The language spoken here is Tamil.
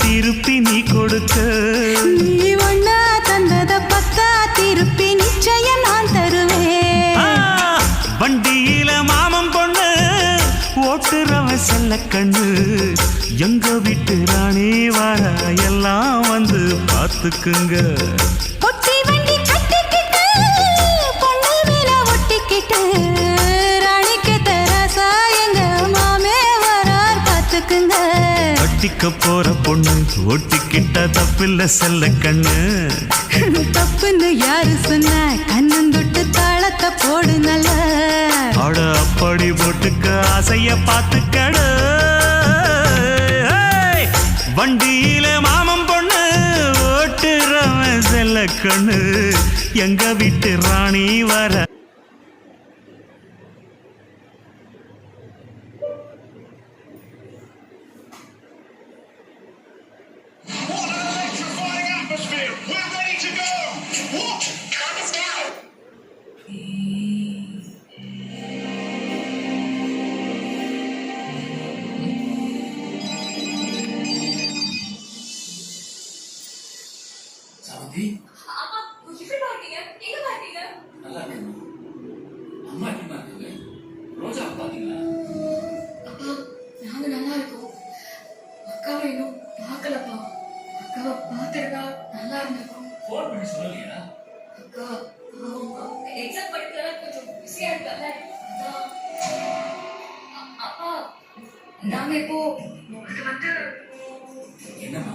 திருப்பி நீ கொடுக்க. நீ ஒண்ணா தந்தத பத்தா திருப்பி நிச்சயம் நான் தருவேன். வண்டியில மாமன் பொண்ணு ஓட்டுறவன் செல்ல கண்ணு. எங்க வீட்டு ராணி வர எல்லாம் வந்து பார்த்துக்குங்க. ஒட்டி வண்டி கட்டிக்கிட்டு பொண்ணு மேல ஒட்டிக்கிட்டு ராணிக்கு தராசா எங்க மாமே வரார் பார்த்துக்குங்க. ஒட்டிக்க போற பொண்ணு ஒட்டிக்கிட்ட தப்பில்ல செல்ல கண்ணு. தப்புன்னு யாரு சொன்ன கண்ணந்தொட்டு தாளத்தை போடு நல்ல. அட அப்படி போட்டுக்க ஆசைய பார்த்துக்கட. வண்டியில மாமன் பொண்ணு ஓட்டுறவன் செல்ல கண்ணு. எங்க வீட்டு ராணி வர. அம்மா எப்படி பாத்தீங்க? எங்க பாத்தீங்க? நல்லா இருக்கு. அம்மா எப்படி இருக்காங்க? ரோஜா பாத்தீங்களா? அப்பா நாங்க நல்லா இருக்கோம். அக்காவை இன்னும் பார்க்கலப்பா. அக்காவை பார்த்துருந்தா நல்லா இருந்திருக்கும். ஃபோன் பண்ணி சொல்லலையா? அக்கா எக்ஸாம் படிக்கிறதா கொஞ்சம் பிஸியா இருக்கல. அப்பா நாங்க இப்போ வந்து என்னம்மா